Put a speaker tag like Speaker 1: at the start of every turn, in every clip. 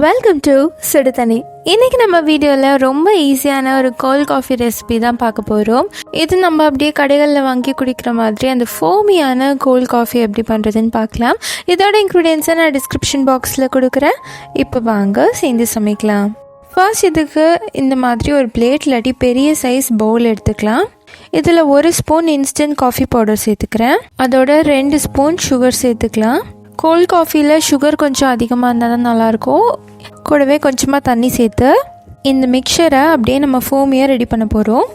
Speaker 1: Welcome to சுடுதண்ணி. இன்றைக்கி நம்ம வீடியோவில் ரொம்ப ஈஸியான ஒரு கோல்ட் காஃபி ரெசிபி தான் பார்க்க போகிறோம். இது நம்ம அப்படியே கடைகளில் வாங்கி குடிக்கிற மாதிரி அந்த ஃபோமியான கோல்ட் காஃபி எப்படி பண்ணுறதுன்னு பார்க்கலாம். இதோட இன்க்ரீடியன்ஸை நான் டிஸ்கிரிப்ஷன் பாக்ஸில் கொடுக்குறேன். இப்போ வாங்க சேர்ந்து சமைக்கலாம். ஃபர்ஸ்ட் இதுக்கு இந்த மாதிரி ஒரு பிளேட் இல்லாட்டி பெரிய சைஸ் பவுல் எடுத்துக்கலாம். இதில் 1 ஸ்பூன் இன்ஸ்டன்ட் காஃபி பவுடர் சேர்த்துக்கிறேன். அதோட 2 ஸ்பூன் சுகர் சேர்த்துக்கலாம். கோல்ட் காஃபியில் சுகர் கொஞ்சம் அதிகமாக இருந்தால் தான் நல்லாயிருக்கும். கூடவே கொஞ்சமாக தண்ணி சேர்த்து இந்த மிக்சரை அப்படியே நம்ம ஃபோமியாக ரெடி பண்ண போகிறோம்.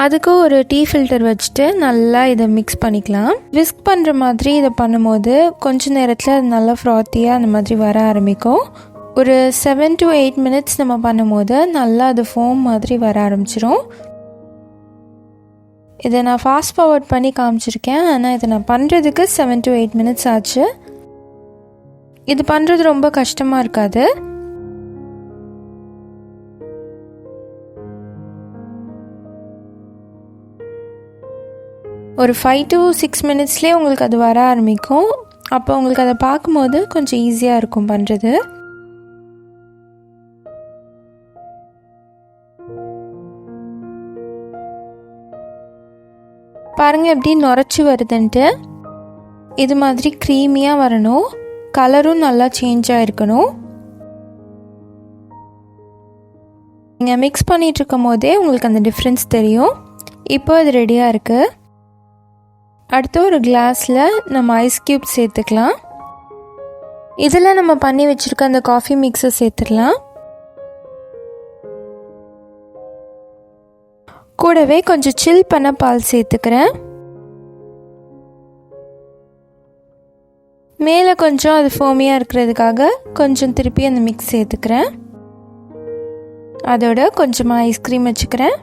Speaker 1: அதுக்கு ஒரு டீ ஃபில்டர் வச்சுட்டு நல்லா இதை மிக்ஸ் பண்ணிக்கலாம். விஸ்க் பண்ணுற மாதிரி இதை பண்ணும்போது கொஞ்சம் நேரத்தில் அது நல்லா ஃப்ராத்தியாக அந்த மாதிரி வர ஆரம்பிக்கும். ஒரு 7 to 8 மினிட்ஸ் நம்ம பண்ணும்போது நல்லா அது ஃபோம் மாதிரி வர ஆரம்பிச்சிடும். இதை நான் ஃபாஸ்ட் ஃபார்வர்ட் பண்ணி காமிச்சிருக்கேன். ஆனால் இதை நான் பண்ணுறதுக்கு 7 to 8 மினிட்ஸ் ஆச்சு. இது பண்ணுறது ரொம்ப கஷ்டமாக இருக்காது. ஒரு 5 to 6 மினிட்ஸ்லேயே உங்களுக்கு அது வர ஆரம்பிக்கும். அப்போ உங்களுக்கு அதை பார்க்கும்போது கொஞ்சம் ஈஸியாக இருக்கும் பண்ணுறது. பாருங்கள் எப்படி நுரைச்சி வருதுன்ட்டு. இது மாதிரி க்ரீமியாக வரணும். கலரும் நல்லா சேஞ்ச் ஆகிருக்கணும். நீங்கள் மிக்ஸ் பண்ணிகிட்ருக்கும் போதே உங்களுக்கு அந்த டிஃப்ரென்ஸ் தெரியும். இப்போ அது ரெடியாக இருக்குது. அடுத்து ஒரு கிளாஸில் நம்ம ஐஸ் க்யூப் சேர்த்துக்கலாம். இதில் நம்ம பண்ணி வச்சுருக்க அந்த காஃபி மிக்ஸை சேர்த்துடலாம். கூடவே கொஞ்சம் சில் பண்ண பால் சேர்த்துக்கிறேன். மேலே கொஞ்சம் அது ஃபோமியாக இருக்கிறதுக்காக கொஞ்சம் திருப்பி அந்த மிக்ஸ் சேர்த்துக்கிறேன். அதோட கொஞ்சமாக ஐஸ்கிரீம் வச்சுக்கிறேன்.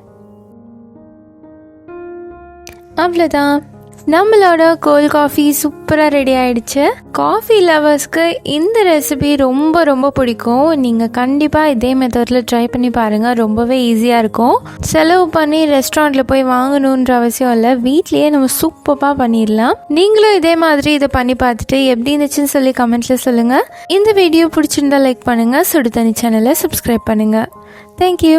Speaker 1: அவ்வளோதான், நம்மளோட கோல்ட் காஃபி சூப்பராக ரெடி ஆகிடுச்சு. காஃபி லவர்ஸ்க்கு இந்த ரெசிபி ரொம்ப ரொம்ப பிடிக்கும். நீங்கள் கண்டிப்பாக இதே மெத்தடில் ட்ரை பண்ணி பாருங்கள். ரொம்பவே ஈஸியாக இருக்கும். செலவு பண்ணி ரெஸ்டாரண்ட்டில் போய் வாங்கணுன்ற அவசியம் இல்லை. வீட்லேயே நம்ம சூப்பராக பண்ணிடலாம். நீங்களும் இதே மாதிரி இதை பண்ணி பார்த்துட்டு எப்படி இருந்துச்சுன்னு சொல்லி கமெண்ட்டில் சொல்லுங்கள். இந்த வீடியோ பிடிச்சிருந்தா லைக் பண்ணுங்கள். சுடுதண்ணி சேனலை சப்ஸ்கிரைப் பண்ணுங்கள். தேங்க்யூ.